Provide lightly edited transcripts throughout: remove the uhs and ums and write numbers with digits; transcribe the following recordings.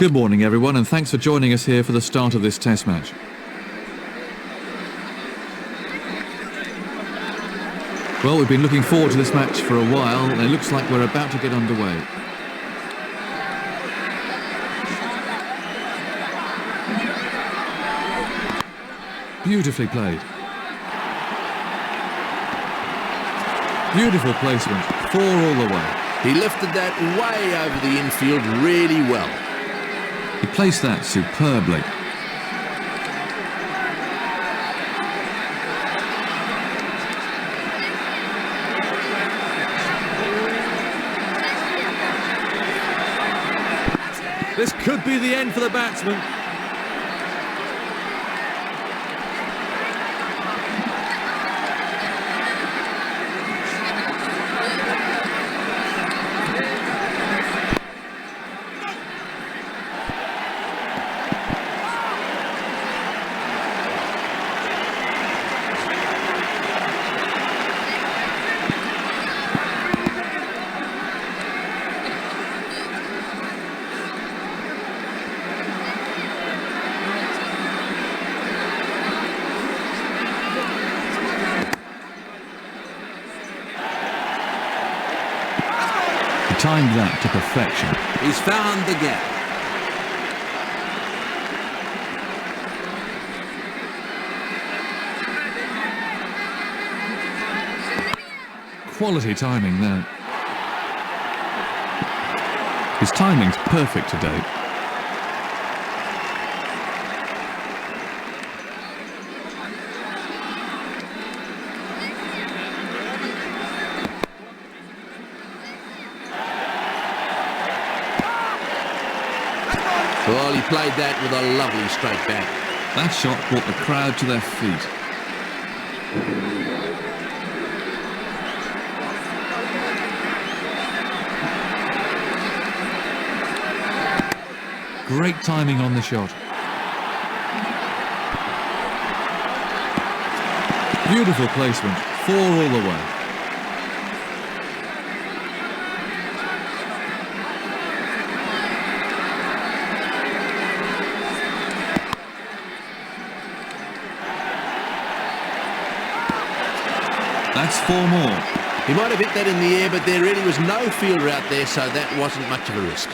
Good morning, everyone, and thanks for joining us here for the start of this Test match. Well, we've been looking forward to this match for a while, and it looks like we're about to get underway. Beautifully played. Beautiful placement, 4 all the way. He lifted that way over the infield really well. He placed that superbly. This could be the end for the batsman. Timed that to perfection. He's found the gap. Quality timing there. His timing's perfect today. Well, he played that with a lovely straight back. That shot brought the crowd to their feet. Great timing on the shot. Beautiful placement, 4 all the way. That's 4 more. He might have hit that in the air, but there really was no fielder out there, so that wasn't much of a risk.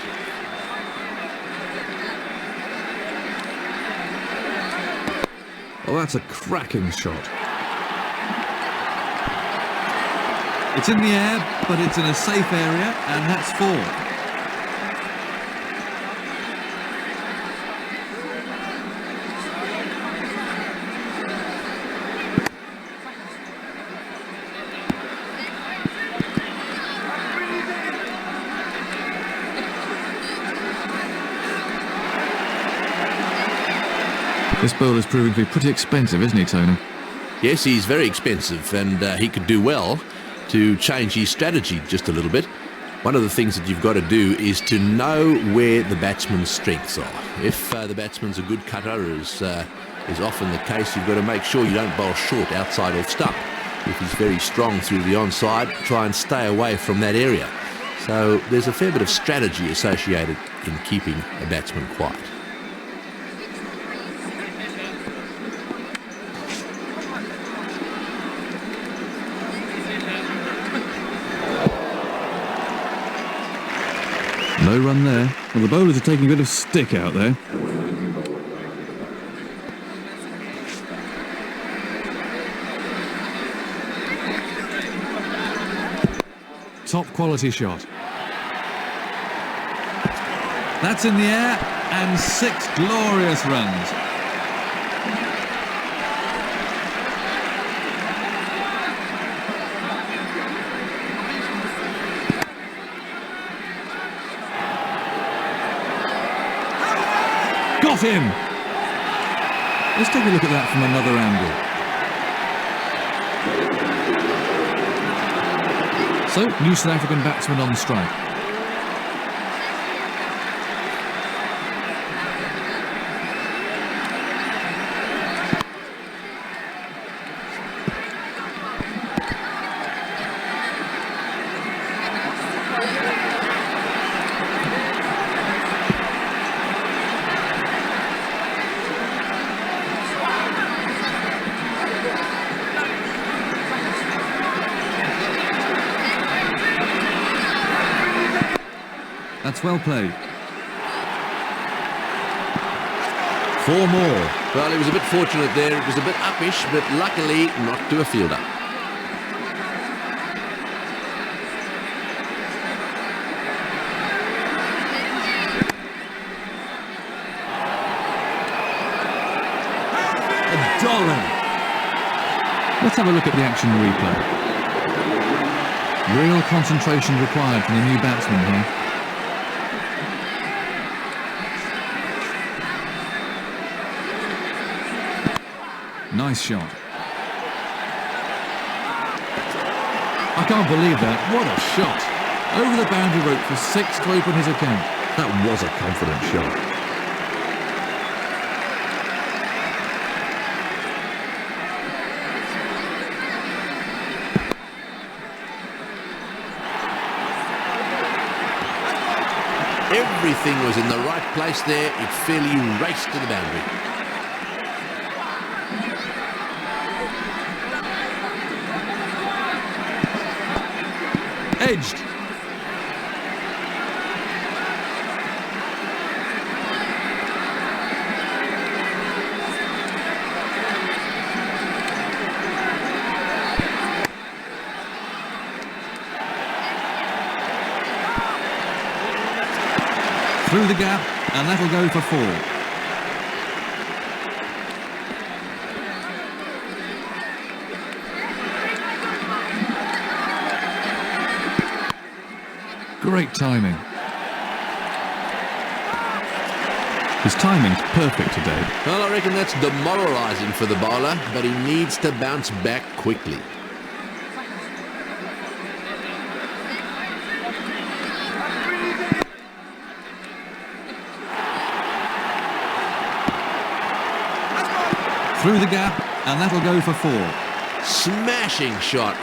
Oh, that's a cracking shot. It's in the air, but it's in a safe area, and that's 4. This bowler's proving to be pretty expensive, isn't he, Tony? Yes, he's very expensive, and he could do well to change his strategy just a little bit. One of the things that you've got to do is to know where the batsman's strengths are. If the batsman's a good cutter, as is often the case, you've got to make sure you don't bowl short outside off stump. If he's very strong through the onside, try and stay away from that area. So there's a fair bit of strategy associated in keeping a batsman quiet. No run there. Well, the bowlers are taking a bit of stick out there. Top quality shot. That's in the air, and 6 glorious runs. Got him! Let's take a look at that from another angle. So, new South African batsman on strike. That's well played. 4 more. Well, he was a bit fortunate there. It was a bit uppish, but luckily not to a fielder. A dollar. Let's have a look at the action replay. Real concentration required from the new batsman here. Nice shot. I can't believe that. What a shot. Over the boundary rope for 6 to open his account. That was a confident shot. Everything was in the right place there. It fairly raced to the boundary. Edged. Through the gap, and that'll go for 4. Great timing. His timing's perfect today. Well, I reckon that's demoralising for the bowler, but he needs to bounce back quickly. Through the gap, and that'll go for 4. Smashing shot.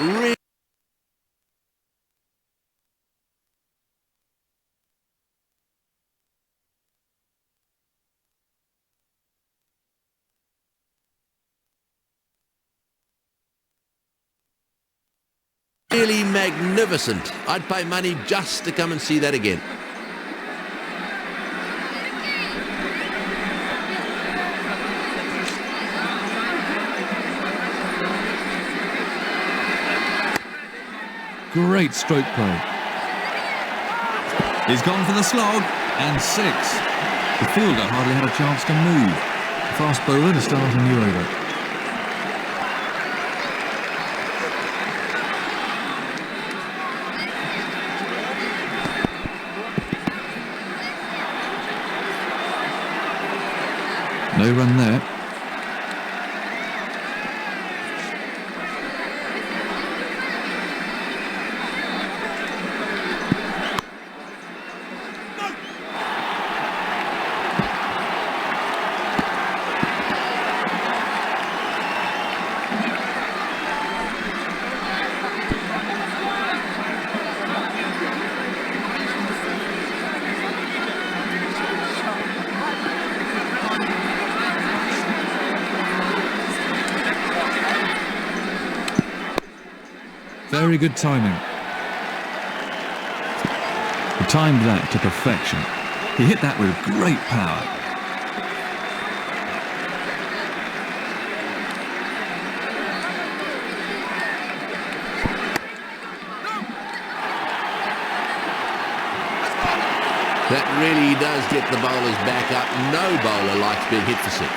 Really magnificent. I'd pay money just to come and see that again. Great stroke play. He's gone for the slog, and 6. The fielder hardly had a chance to move. Fast bowler to start a new over. No run there. Very good timing. He timed that to perfection. He hit that with great power. That really does get the bowlers back up. No bowler likes being hit for 6.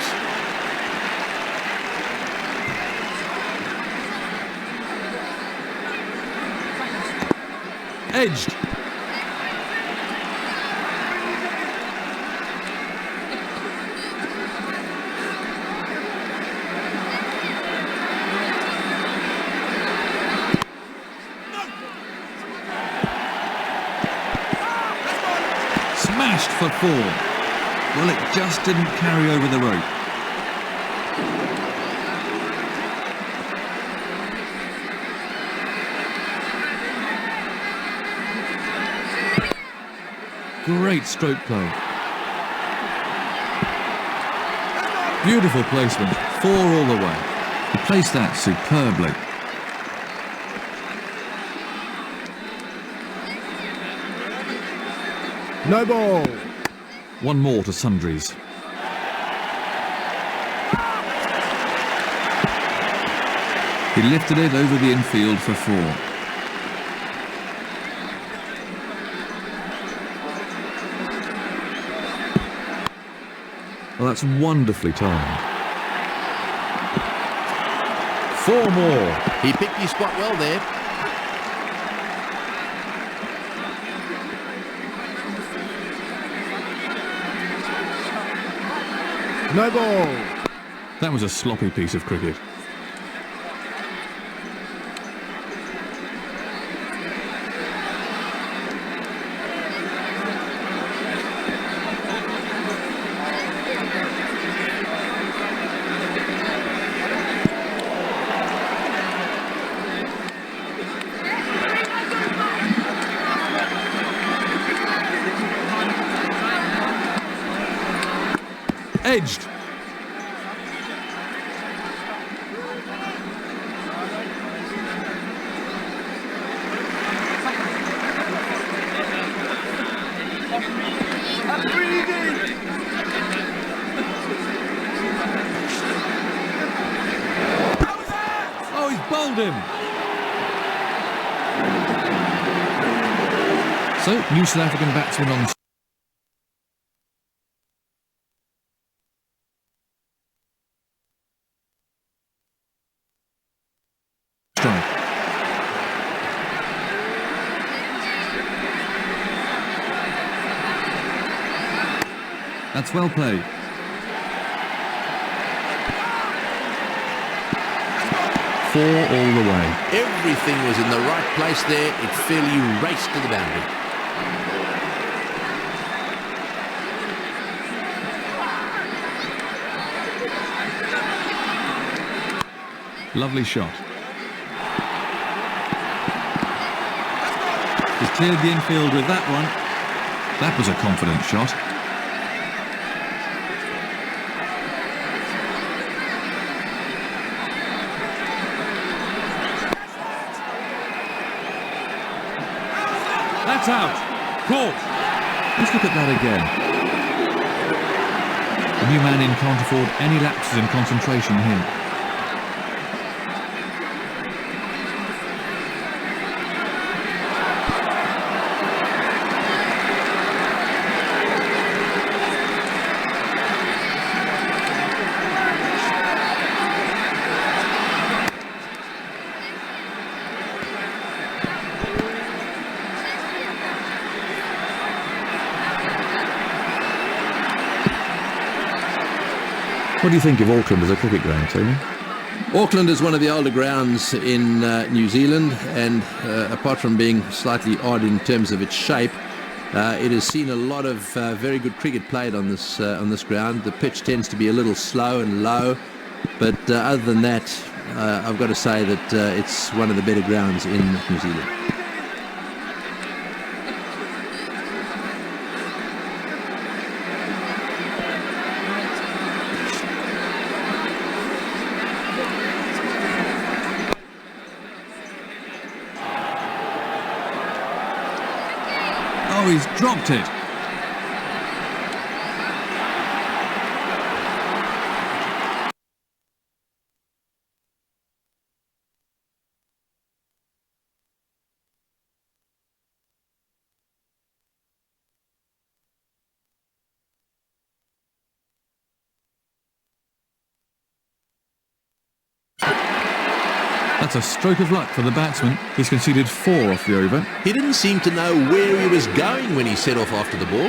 Edged. Smashed for 4. Well, it just didn't carry over the rope. Great stroke play. Beautiful placement, 4 all the way. He placed that superbly. No ball. One more to Sundries. He lifted it over the infield for 4. Well, that's wonderfully timed. 4 more. He picked his spot well there. No ball. That was a sloppy piece of cricket. Edged. Oh, he's bowled him. So, new South African batsman on strike. That's well played. 4 all the way. Everything was in the right place there. It fairly raced to the boundary. Lovely shot. He's cleared the infield with that one. That was a confident shot. That's out. Caught. Let's look at that again. The new man in can't afford any lapses in concentration here. What do you think of Auckland as a cricket ground, Tony? Auckland is one of the older grounds in New Zealand, and apart from being slightly odd in terms of its shape, it has seen a lot of very good cricket played on this ground. The pitch tends to be a little slow and low, but other than that, I've got to say that it's one of the better grounds in New Zealand. Oh, he's dropped it. That's a stroke of luck for the batsman. He's conceded 4 off the over. He didn't seem to know where he was going when he set off after the ball.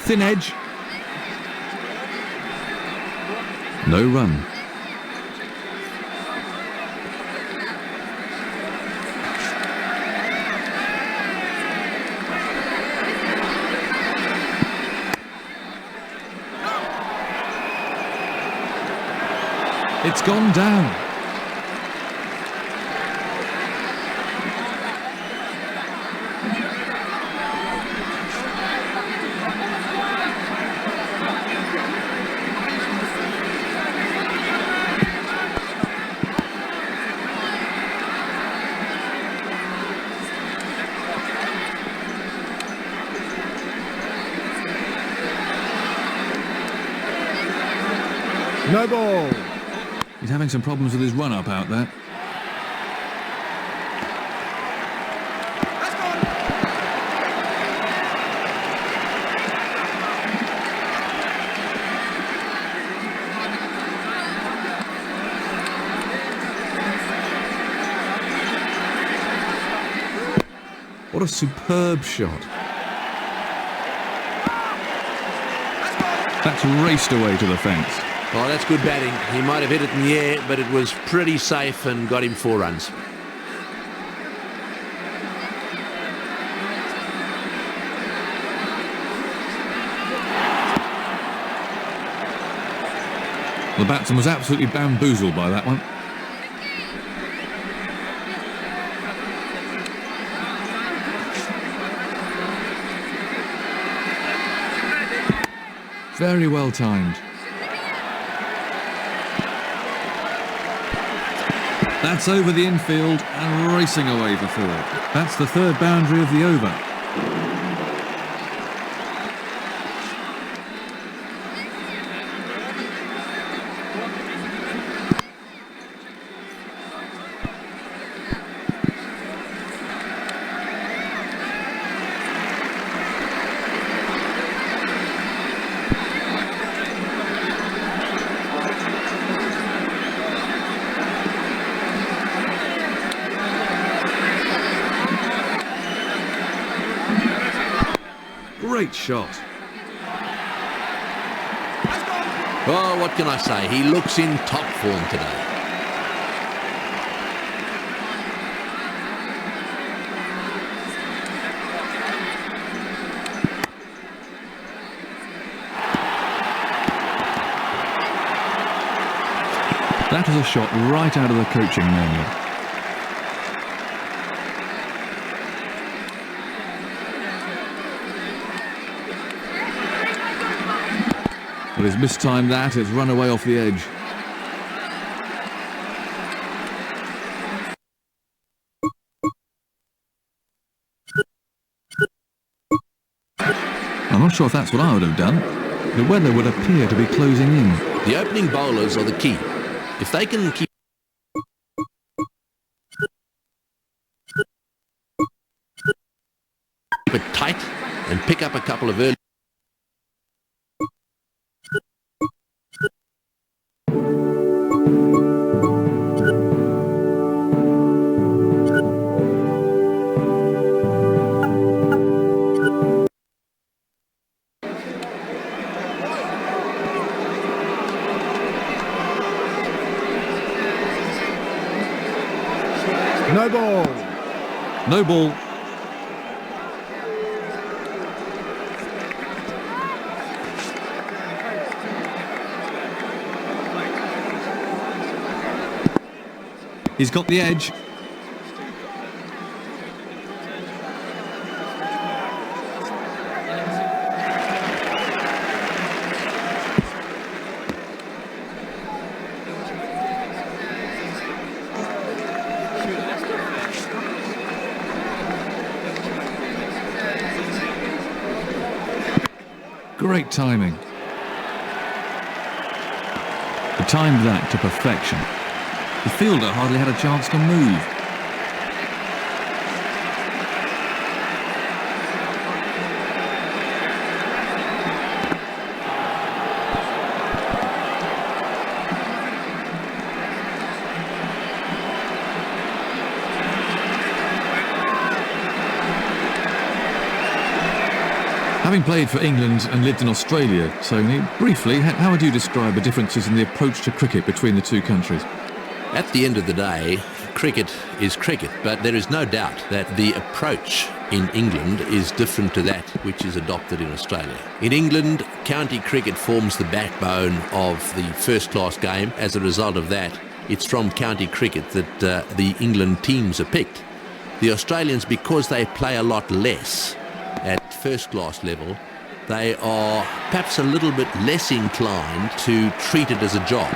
Thin edge. No run. It's gone down. No ball. He's having some problems with his run-up out there. What a superb shot. That's raced away to the fence. Oh, that's good batting. He might have hit it in the air, but it was pretty safe and got him 4 runs. The batsman was absolutely bamboozled by that one. Very well timed. That's over the infield and racing away for 4. That's the third boundary of the over. Great shot. Oh, what can I say? He looks in top form today. That is a shot right out of the coaching manual. But he's mistimed that, it's run away off the edge. I'm not sure if that's what I would have done. The weather would appear to be closing in. The opening bowlers are the key. If they can keep it tight and pick up a couple of early... No ball. No ball. He's got the edge. Great timing. He timed that to perfection. The fielder hardly had a chance to move. Having played for England and lived in Australia, Tony, briefly, how would you describe the differences in the approach to cricket between the two countries? At the end of the day, cricket is cricket, but there is no doubt that the approach in England is different to that which is adopted in Australia. In England, county cricket forms the backbone of the first-class game. As a result of that, it's from county cricket that the England teams are picked. The Australians, because they play a lot less at first-class level, they are perhaps a little bit less inclined to treat it as a job.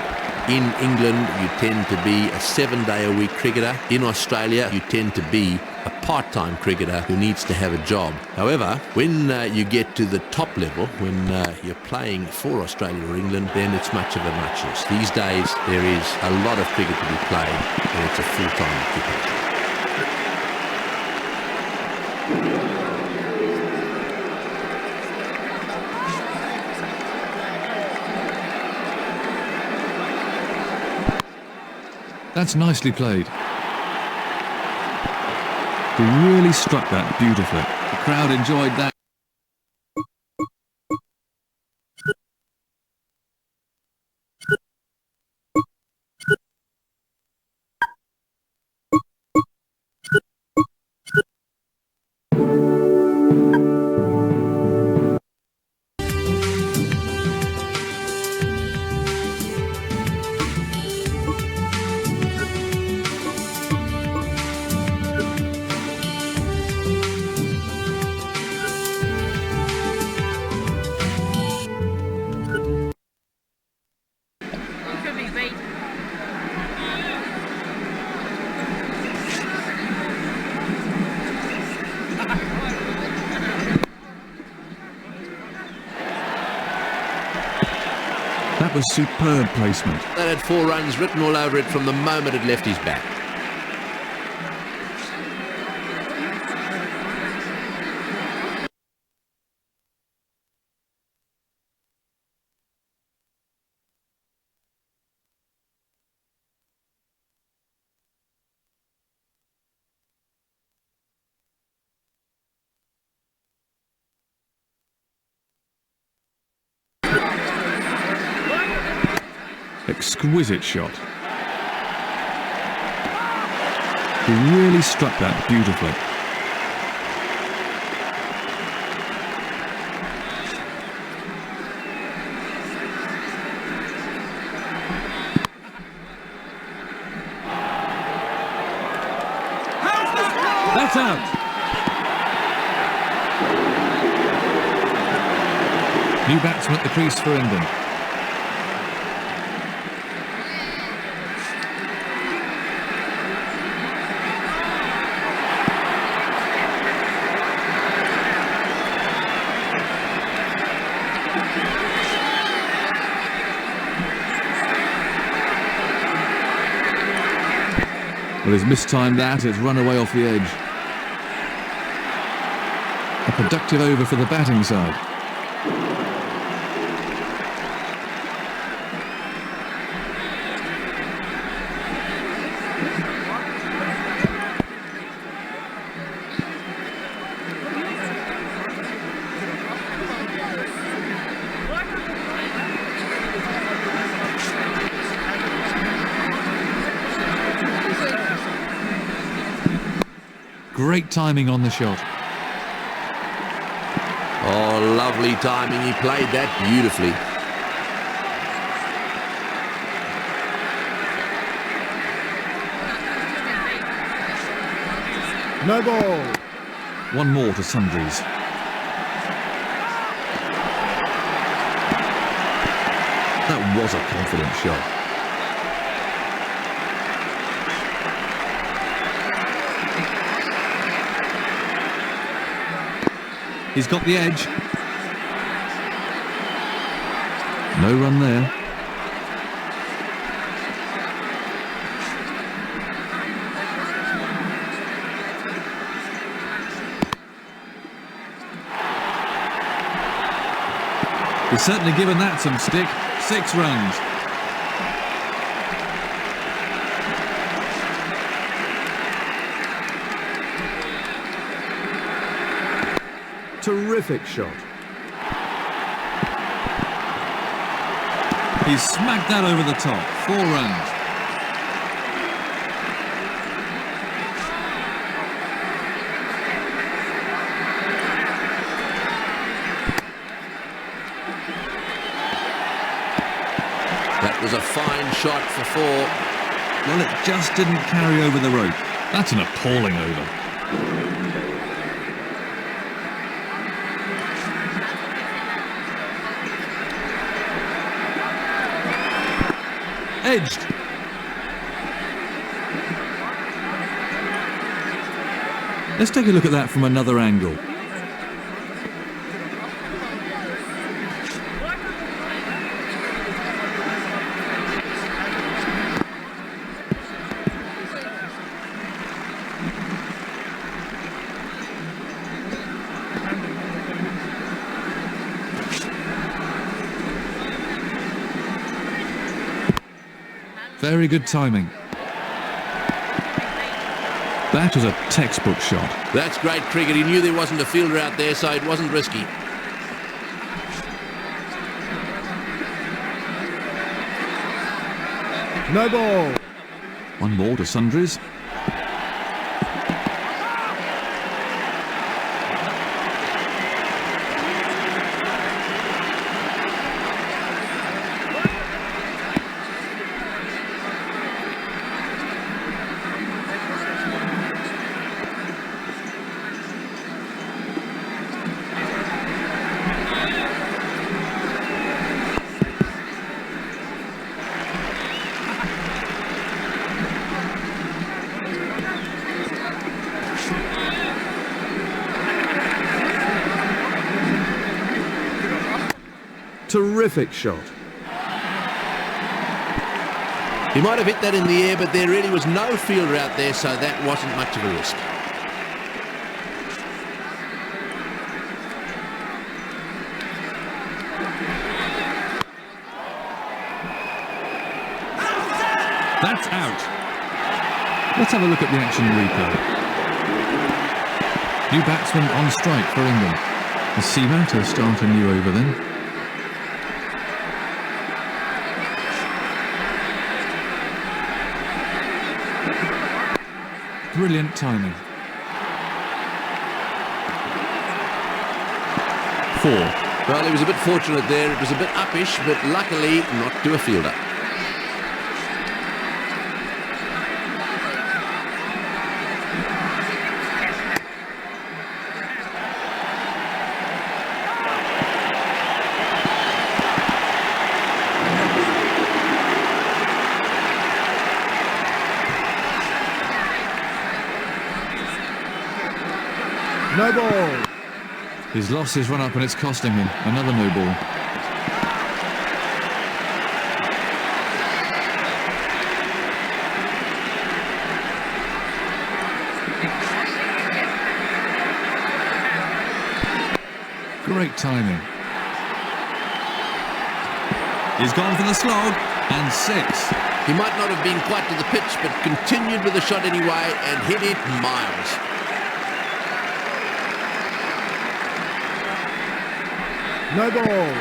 In England, you tend to be a 7-day-a-week cricketer. In Australia, you tend to be a part-time cricketer who needs to have a job. However, when you get to the top level, when you're playing for Australia or England, then it's much of a muchness. These days, there is a lot of cricket to be played, and it's a full-time occupation. That's nicely played. He really struck that beautifully. The crowd enjoyed that. That was superb placement. That had 4 runs written all over it from the moment it left his bat. Exquisite shot. He really struck that beautifully. That's out. New batsman at the crease for England. Well, he's mistimed that. It's run away off the edge. A productive over for the batting side. Great timing on the shot. Oh, lovely timing. He played that beautifully. No ball. One more to Sundries. That was a confident shot. He's got the edge. No run there. He's certainly given that some stick. 6 runs. Terrific shot. He's smacked that over the top. 4 runs. That was a fine shot for 4. Well, it just didn't carry over the rope. That's an appalling over. Edged. Let's take a look at that from another angle. Very good timing. That was a textbook shot. That's great cricket. He knew there wasn't a fielder out there, so it wasn't risky. No ball. One more to Sundries. Terrific shot. He might have hit that in the air, but there really was no fielder out there, so that wasn't much of a risk. That's out. Let's have a look at the action replay. New batsman on strike for England. The Seaman to start a new over then. Brilliant timing. 4. Well, he was a bit fortunate there. It was a bit uppish, but luckily not to a fielder. No ball. His losses run up and it's costing him. Another no ball. Great timing. He's gone for the slog and 6. He might not have been quite to the pitch, but continued with the shot anyway and hit it miles. No ball.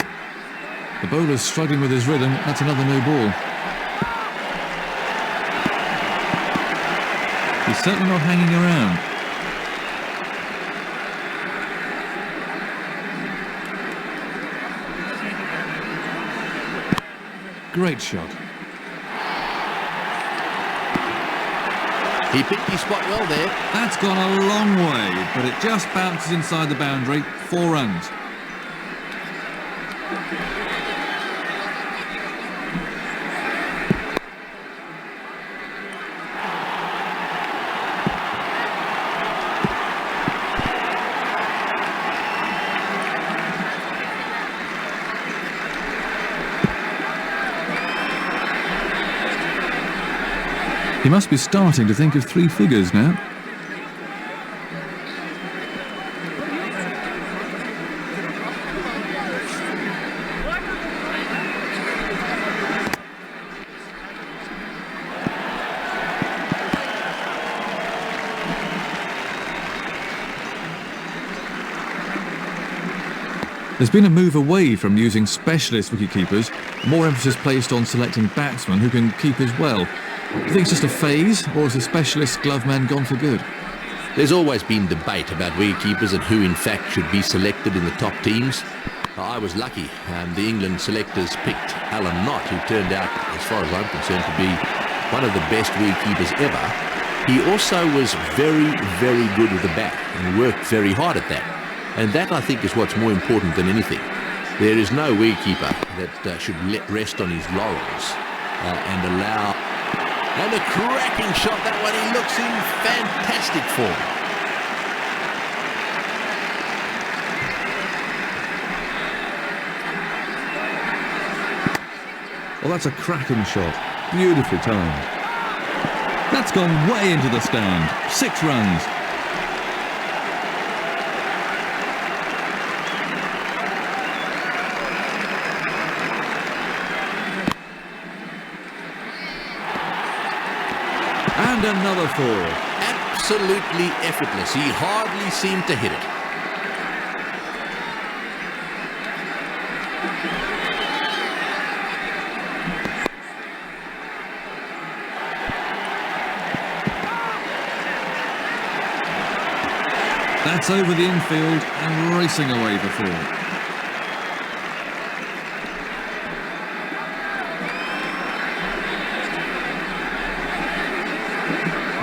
The bowler's struggling with his rhythm. That's another no ball. He's certainly not hanging around. Great shot. He picked his spot well there. That's gone a long way, but it just bounces inside the boundary. 4 runs. He must be starting to think of 3 figures now. There's been a move away from using specialist wicketkeepers, more emphasis placed on selecting batsmen who can keep as well. Do you think it's just a phase, or has the specialist glove man gone for good? There's always been debate about wicketkeepers and who in fact should be selected in the top teams. I was lucky. The England selectors picked Alan Knott, who turned out, as far as I'm concerned, to be one of the best wicketkeepers ever. He also was very, very good with the bat and worked very hard at that. And that, I think, is what's more important than anything. There is no wicketkeeper that should rest on his laurels and allow... And a cracking shot, that one. He looks in fantastic form. Oh, that's a cracking shot. Beautifully timed. That's gone way into the stand. 6 runs. And another 4. Absolutely effortless. He hardly seemed to hit it. That's over the infield and racing away for 4.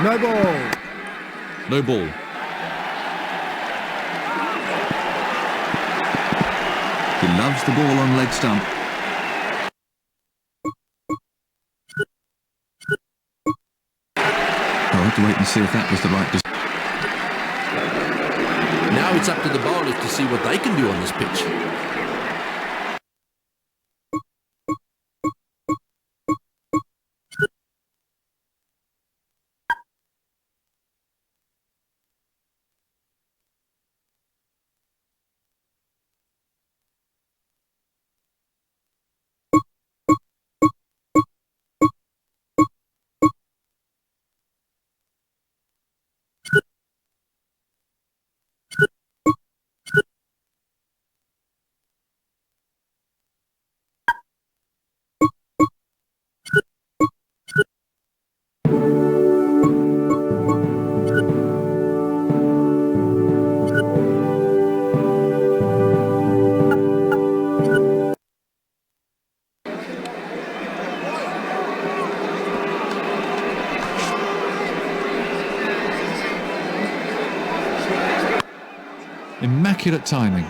No ball. No ball. He loves the ball on leg stump. I'll have to wait and see if that was the right decision. Now it's up to the bowlers to see what they can do on this pitch. Immaculate timing.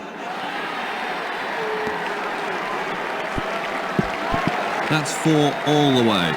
That's 4 all the way.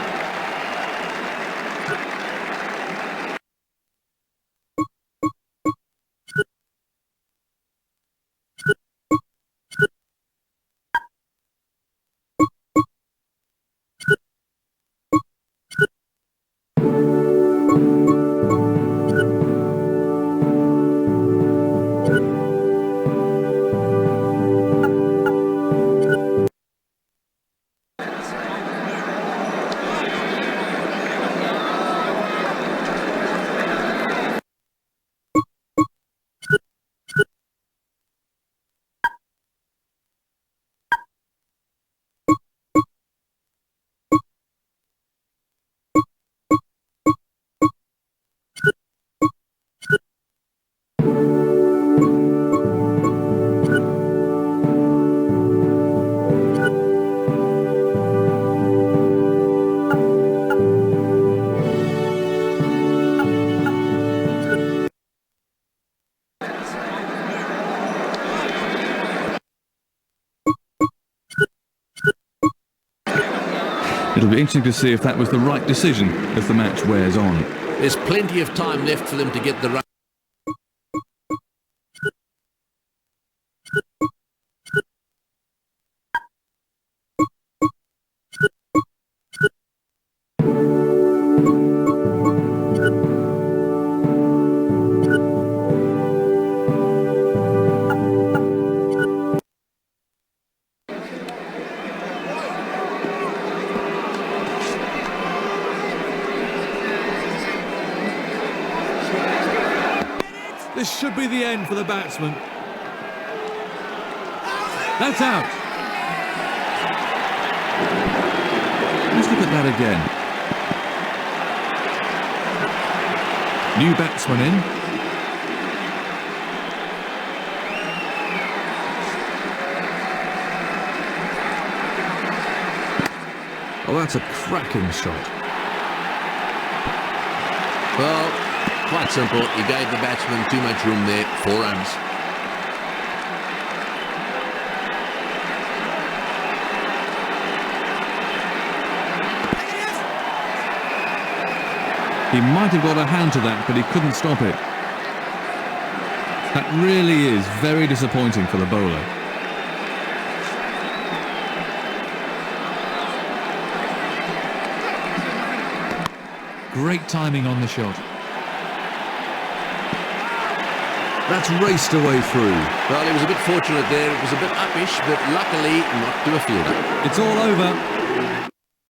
It'll be interesting to see if that was the right decision as the match wears on. There's plenty of time left for them to get the run. This should be the end for the batsman. That's out. Let's look at that again. New batsman in. Oh, that's a cracking shot. Well, quite simple. He gave the batsman too much room there. 4 runs. He might have got a hand to that, but he couldn't stop it. That really is very disappointing for the bowler. Great timing on the shot. That's raced away through. Well, he was a bit fortunate there. It was a bit uppish, but luckily not to a fielder. It's all over.